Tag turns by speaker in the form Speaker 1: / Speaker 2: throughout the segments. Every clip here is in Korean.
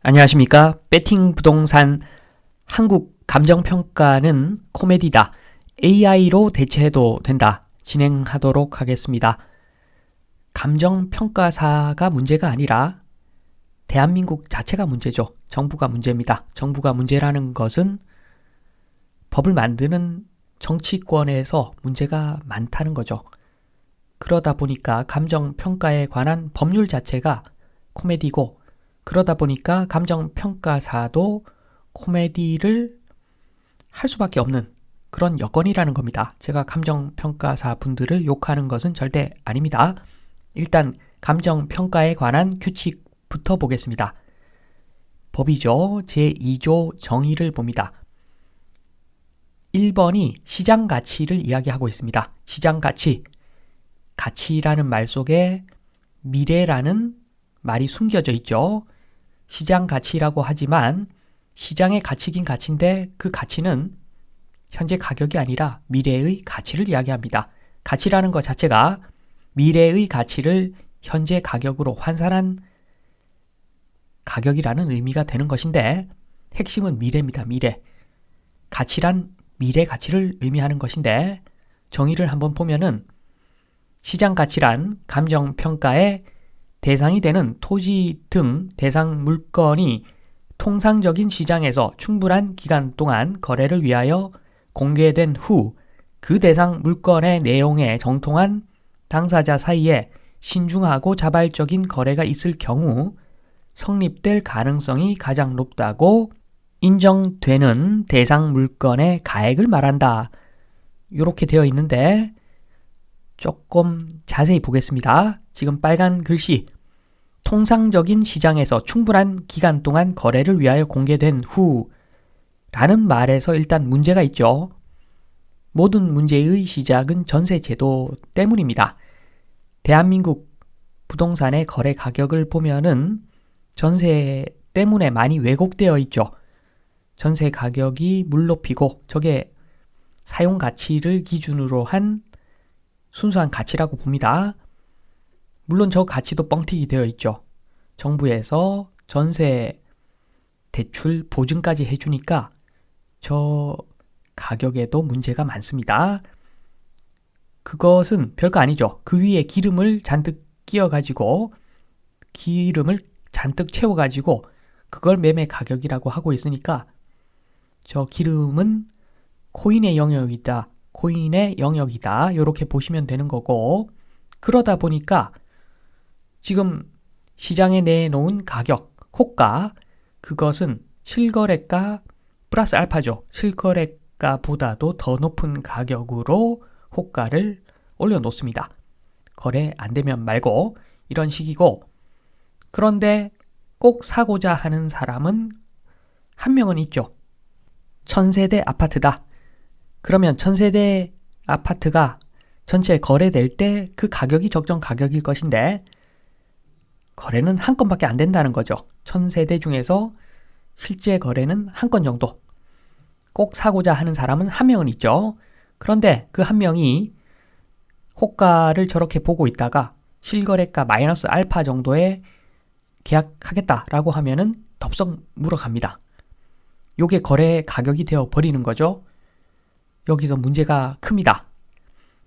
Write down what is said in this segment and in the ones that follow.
Speaker 1: 안녕하십니까? 배팅 부동산 한국 감정평가는 코미디다. AI로 대체해도 된다. 진행하도록 하겠습니다. 감정평가사가 문제가 아니라 대한민국 자체가 문제죠. 정부가 문제입니다. 정부가 문제라는 것은 법을 만드는 정치권에서 문제가 많다는 거죠. 그러다 보니까 감정평가에 관한 법률 자체가 코미디고, 그러다 보니까 감정평가사도 코미디를 할 수밖에 없는 그런 여건이라는 겁니다. 제가 감정평가사 분들을 욕하는 것은 절대 아닙니다. 일단 감정평가에 관한 규칙부터 보겠습니다. 법이죠. 제2조 정의를 봅니다. 1번이 시장가치를 이야기하고 있습니다. 시장가치. 가치라는 말 속에 미래라는 말이 숨겨져 있죠. 시장 가치라고 하지만 시장의 가치긴 가치인데 그 가치는 현재 가격이 아니라 미래의 가치를 이야기합니다. 가치라는 것 자체가 미래의 가치를 현재 가격으로 환산한 가격이라는 의미가 되는 것인데, 핵심은 미래입니다. 미래. 가치란 미래 가치를 의미하는 것인데, 정의를 한번 보면은 시장 가치란 감정평가의 대상이 되는 토지 등 대상 물건이 통상적인 시장에서 충분한 기간 동안 거래를 위하여 공개된 후 그 대상 물건의 내용에 정통한 당사자 사이에 신중하고 자발적인 거래가 있을 경우 성립될 가능성이 가장 높다고 인정되는 대상 물건의 가액을 말한다. 이렇게 되어 있는데 조금 자세히 보겠습니다. 지금 빨간 글씨, 통상적인 시장에서 충분한 기간 동안 거래를 위하여 공개된 후 라는 말에서 일단 문제가 있죠. 모든 문제의 시작은 전세제도 때문입니다. 대한민국 부동산의 거래 가격을 보면은 전세 때문에 많이 왜곡되어 있죠. 전세 가격이 물높이고 저게 사용 가치를 기준으로 한 순수한 가치라고 봅니다. 물론 저 가치도 뻥튀기 되어 있죠. 정부에서 전세 대출 보증까지 해주니까 저 가격에도 문제가 많습니다. 그것은 별거 아니죠. 그 위에 기름을 잔뜩 끼워가지고 기름을 잔뜩 채워가지고 그걸 매매 가격이라고 하고 있으니까 저 기름은 코인의 영역이다. 코인의 영역이다. 이렇게 보시면 되는 거고, 그러다 보니까 지금 시장에 내놓은 가격, 호가, 그것은 실거래가 플러스 알파죠. 실거래가보다도 더 높은 가격으로 호가를 올려놓습니다. 거래 안 되면 말고 이런 식이고, 그런데 꼭 사고자 하는 사람은 한 명은 있죠. 1000세대 아파트다. 그러면 1000세대 아파트가 전체 거래될 때 그 가격이 적정 가격일 것인데 거래는 한 건밖에 안 된다는 거죠. 1000세대 중에서 실제 거래는 한 건 정도. 꼭 사고자 하는 사람은 한 명은 있죠. 그런데 그 한 명이 호가를 저렇게 보고 있다가 실거래가 마이너스 알파 정도에 계약하겠다라고 하면은 덥석 물어갑니다. 요게 거래 가격이 되어 버리는 거죠. 여기서 문제가 큽니다.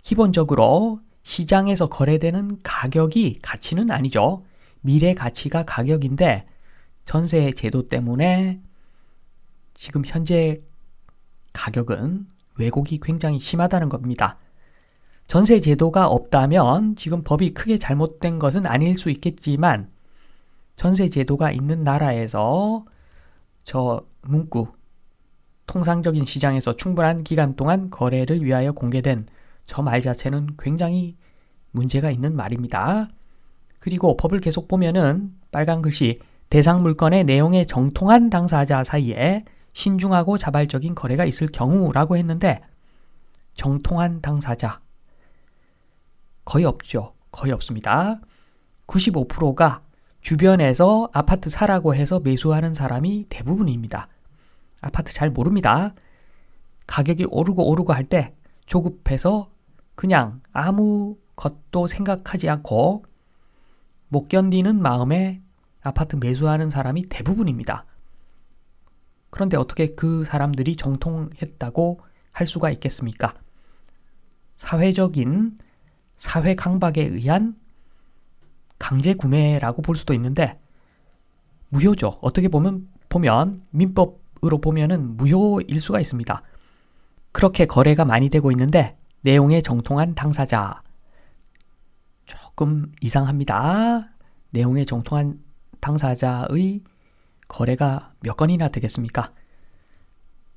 Speaker 1: 기본적으로 시장에서 거래되는 가격이 가치는 아니죠. 미래 가치가 가격인데 전세 제도 때문에 지금 현재 가격은 왜곡이 굉장히 심하다는 겁니다. 전세 제도가 없다면 지금 법이 크게 잘못된 것은 아닐 수 있겠지만 전세 제도가 있는 나라에서 저 문구 통상적인 시장에서 충분한 기간 동안 거래를 위하여 공개된 저 말 자체는 굉장히 문제가 있는 말입니다. 그리고 법을 계속 보면은 빨간 글씨 대상 물건의 내용에 정통한 당사자 사이에 신중하고 자발적인 거래가 있을 경우라고 했는데 정통한 당사자 거의 없죠. 거의 없습니다. 95%가 주변에서 아파트 사라고 해서 매수하는 사람이 대부분입니다. 아파트 잘 모릅니다. 가격이 오르고 할 때 조급해서 그냥 아무것도 생각하지 않고 못 견디는 마음에 아파트 매수하는 사람이 대부분입니다. 그런데 어떻게 그 사람들이 정통했다고 할 수가 있겠습니까? 사회적인 사회 강박에 의한 강제 구매라고 볼 수도 있는데 무효죠. 어떻게 보면 민법으로 보면은 무효일 수가 있습니다. 그렇게 거래가 많이 되고 있는데 내용에 정통한 당사자 조금 이상합니다. 내용에 정통한 당사자의 거래가 몇 건이나 되겠습니까?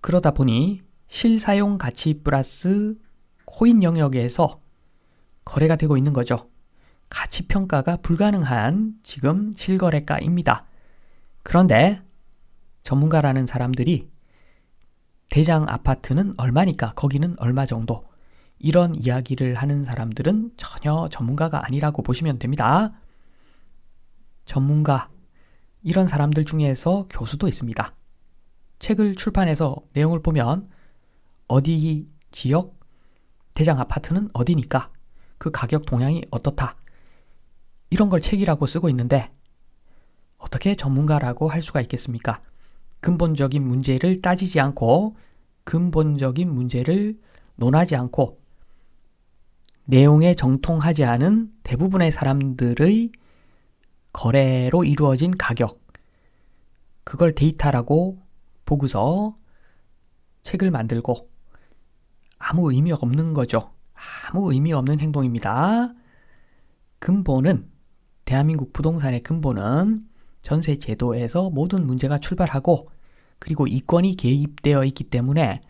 Speaker 1: 그러다 보니 실사용 가치 플러스 코인 영역에서 거래가 되고 있는 거죠. 가치 평가가 불가능한 지금 실거래가입니다. 그런데 전문가라는 사람들이 대장 아파트는 얼마니까 거기는 얼마 정도 이런 이야기를 하는 사람들은 전혀 전문가가 아니라고 보시면 됩니다. 전문가 이런 사람들 중에서 교수도 있습니다. 책을 출판해서 내용을 보면 어디 지역 대장 아파트는 어디니까 그 가격 동향이 어떻다 이런 걸 책이라고 쓰고 있는데 어떻게 전문가라고 할 수가 있겠습니까? 근본적인 문제를 따지지 않고 근본적인 문제를 논하지 않고 내용에 정통하지 않은 대부분의 사람들의 거래로 이루어진 가격 그걸 데이터라고 보고서 책을 만들고 아무 의미 없는 거죠. 아무 의미 없는 행동입니다. 근본은 대한민국 부동산의 근본은 전세 제도에서 모든 문제가 출발하고 그리고 이권이 개입되어 있기 때문에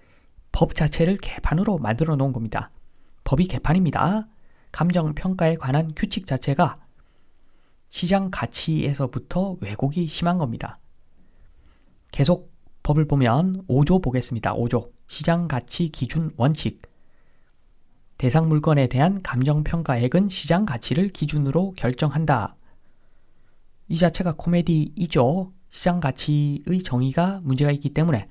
Speaker 1: 법 자체를 개판으로 만들어 놓은 겁니다. 법이 개판입니다. 감정평가에 관한 규칙 자체가 시장 가치에서부터 왜곡이 심한 겁니다. 계속 법을 보면 5조 보겠습니다. 5조 시장 가치 기준 원칙 대상 물건에 대한 감정평가액은 시장 가치를 기준으로 결정한다. 이 자체가 코미디이죠. 시장 가치의 정의가 문제가 있기 때문에.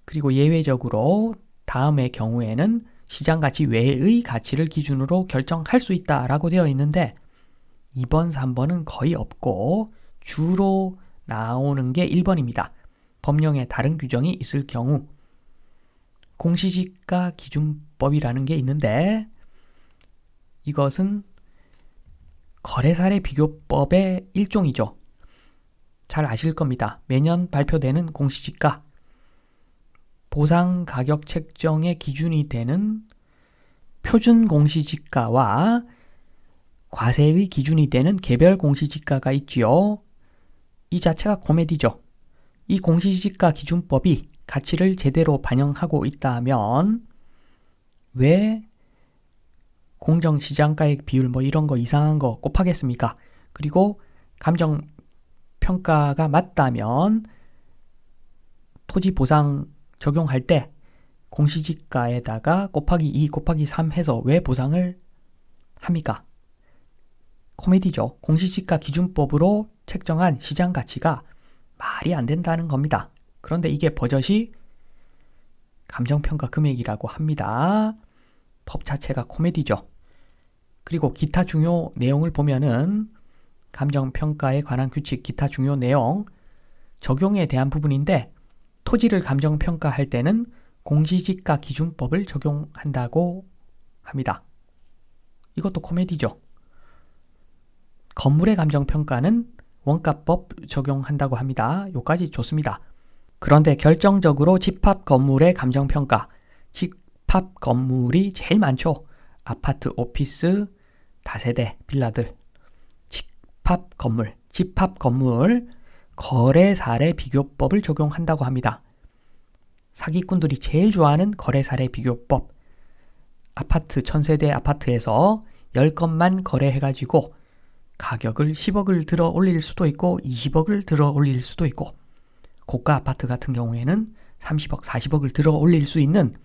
Speaker 1: 그리고 예외적으로 다음의 경우에는 시장 가치 외의 가치를 기준으로 결정할 수 있다라고 되어 있는데 2번, 3번은 거의 없고 주로 나오는 게 1번입니다. 법령에 다른 규정이 있을 경우 공시지가 기준법이라는 게 있는데 이것은 거래사례 비교법의 일종이죠. 잘 아실 겁니다. 매년 발표되는 공시지가 보상 가격 책정의 기준이 되는 표준 공시지가와 과세의 기준이 되는 개별 공시지가가 있지요. 이 자체가 코미디죠. 이 공시지가 기준법이 가치를 제대로 반영하고 있다면 왜 공정시장가액 비율 이런 거 이상한 거 곱하겠습니까? 그리고 감정평가가 맞다면 토지 보상 적용할 때 공시지가에다가 곱하기 2 곱하기 3 해서 왜 보상을 합니까? 코미디죠. 공시지가 기준법으로 책정한 시장 가치가 말이 안 된다는 겁니다. 그런데 이게 버젓이 감정평가 금액이라고 합니다. 법 자체가 코미디죠. 그리고 기타 중요 내용을 보면은 감정평가에 관한 규칙 기타 중요 내용 적용에 대한 부분인데 토지를 감정평가할 때는 공시지가 기준법을 적용한다고 합니다. 이것도 코미디죠. 건물의 감정평가는 원가법 적용한다고 합니다. 요까지 좋습니다. 그런데 결정적으로 집합 건물의 감정평가, 집합 건물이 제일 많죠. 아파트, 오피스, 다세대, 빌라들, 집합 건물, 거래 사례 비교법을 적용한다고 합니다. 사기꾼들이 제일 좋아하는 거래 사례 비교법. 아파트, 1000세대 아파트에서 10건만 거래해가지고 가격을 10억을 들어 올릴 수도 있고 20억을 들어 올릴 수도 있고 고가 아파트 같은 경우에는 30억, 40억을 들어 올릴 수 있는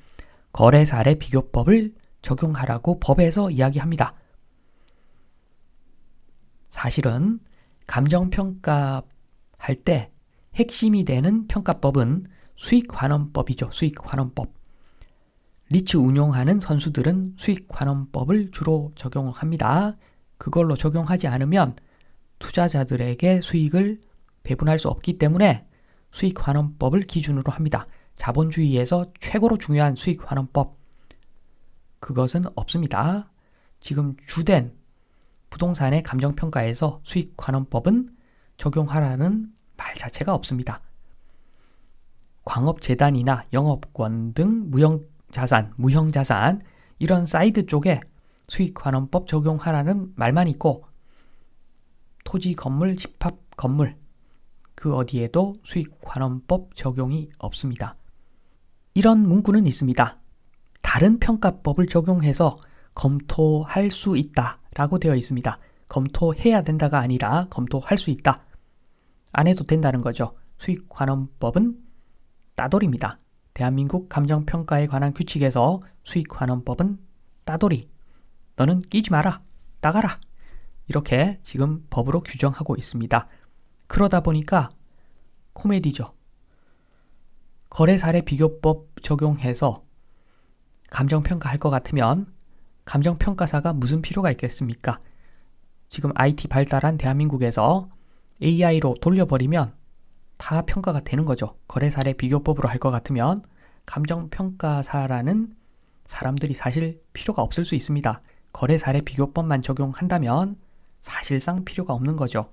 Speaker 1: 거래 사례 비교법을 적용하라고 법에서 이야기합니다. 사실은 감정평가 할 때 핵심이 되는 평가법은 수익환원법이죠. 수익환원법. 리츠 운용하는 선수들은 수익환원법을 주로 적용합니다. 그걸로 적용하지 않으면 투자자들에게 수익을 배분할 수 없기 때문에 수익환원법을 기준으로 합니다. 자본주의에서 최고로 중요한 수익환원법, 그것은 없습니다. 지금 주된 부동산의 감정평가에서 수익환원법은 적용하라는 말 자체가 없습니다. 광업재단이나 영업권 등 무형자산 이런 사이드 쪽에 수익환원법 적용하라는 말만 있고, 토지 건물, 집합 건물 그 어디에도 수익환원법 적용이 없습니다. 이런 문구는 있습니다. 다른 평가법을 적용해서 검토할 수 있다 라고 되어 있습니다. 검토해야 된다가 아니라 검토할 수 있다. 안 해도 된다는 거죠. 수익환원법은 따돌입니다. 대한민국 감정평가에 관한 규칙에서 수익환원법은 따돌이. 너는 끼지 마라. 나가라. 이렇게 지금 법으로 규정하고 있습니다. 그러다 보니까 코미디죠. 거래사례비교법 적용해서 감정평가할 것 같으면 감정평가사가 무슨 필요가 있겠습니까? 지금 IT 발달한 대한민국에서 AI로 돌려버리면 다 평가가 되는 거죠. 거래사례비교법으로 할 것 같으면 감정평가사라는 사람들이 사실 필요가 없을 수 있습니다. 거래사례비교법만 적용한다면 사실상 필요가 없는 거죠.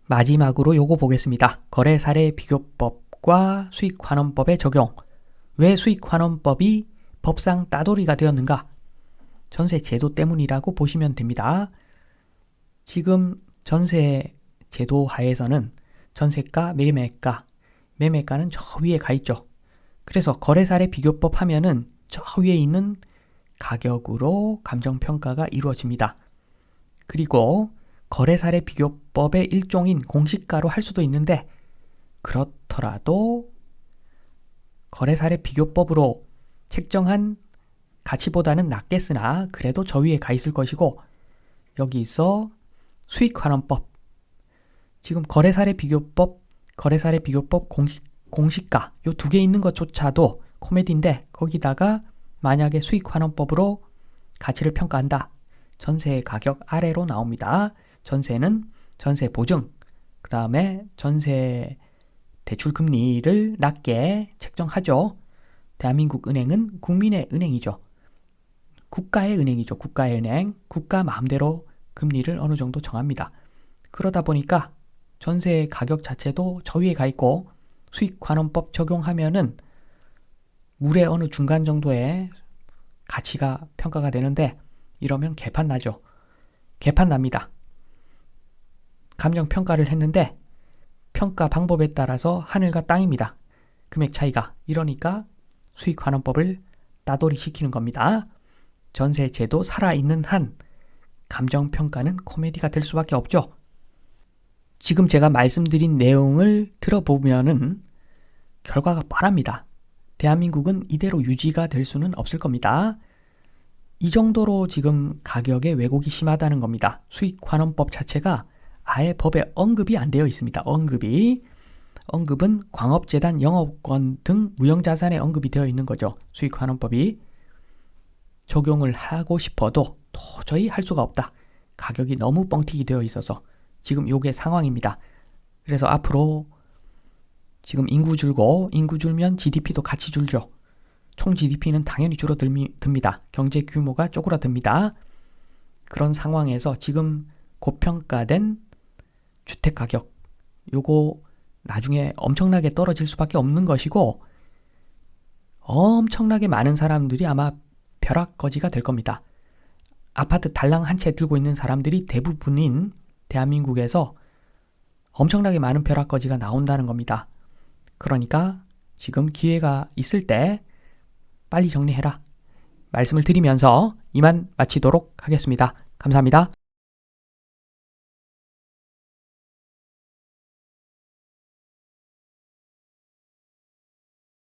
Speaker 1: 마지막으로 요거 보겠습니다. 거래사례비교법과 수익환원법의 적용. 왜 수익환원법이 법상 따돌이가 되었는가? 전세 제도 때문이라고 보시면 됩니다. 지금 전세 제도 하에서는 전세가, 매매가는 저 위에 가 있죠. 그래서 거래사례비교법 하면은 저 위에 있는 가격으로 감정평가가 이루어집니다. 그리고 거래사례비교법의 일종인 공시가로 할 수도 있는데, 그렇더라도 거래사례비교법으로 책정한 가치보다는 낮겠으나 그래도 저 위에 가 있을 것이고, 여기서 수익환원법, 지금 거래사례비교법 공시가 요 두 개 있는 것조차도 코미디인데, 거기다가 만약에 수익환원법으로 가치를 평가한다. 전세 가격 아래로 나옵니다. 전세는 전세 보증, 그 다음에 전세 대출 금리를 낮게 책정하죠. 대한민국 은행은 국민의 은행이죠. 국가의 은행이죠. 국가의 은행. 국가 마음대로 금리를 어느 정도 정합니다. 그러다 보니까 전세 가격 자체도 저 위에 가 있고, 수익환원법 적용하면은 물의 어느 중간 정도의 가치가 평가가 되는데, 이러면 개판 나죠. 개판 납니다. 감정평가를 했는데 평가 방법에 따라서 하늘과 땅입니다. 금액 차이가. 이러니까 수익환원법을 따돌이 시키는 겁니다. 전세제도 살아있는 한 감정평가는 코미디가 될 수밖에 없죠. 지금 제가 말씀드린 내용을 들어보면은 결과가 뻔합니다. 대한민국은 이대로 유지가 될 수는 없을 겁니다. 이 정도로 지금 가격에 왜곡이 심하다는 겁니다. 수익환원법 자체가 아예 법에 언급이 안 되어 있습니다. 언급은 광업재단, 영업권 등 무형자산에 언급이 되어 있는 거죠. 수익환원법이 적용을 하고 싶어도 도저히 할 수가 없다. 가격이 너무 뻥튀기 되어 있어서 지금 요게 상황입니다. 그래서 앞으로 지금 인구 줄면 GDP도 같이 줄죠. 총 GDP는 당연히 줄어듭니다. 경제 규모가 쪼그라듭니다. 그런 상황에서 지금 고평가된 주택가격, 요거 나중에 엄청나게 떨어질 수밖에 없는 것이고, 엄청나게 많은 사람들이 아마 벼락거지가 될 겁니다. 아파트 달랑 한 채 들고 있는 사람들이 대부분인 대한민국에서 엄청나게 많은 벼락거지가 나온다는 겁니다. 그러니까 지금 기회가 있을 때 빨리 정리해라 말씀을 드리면서 이만 마치도록 하겠습니다. 감사합니다.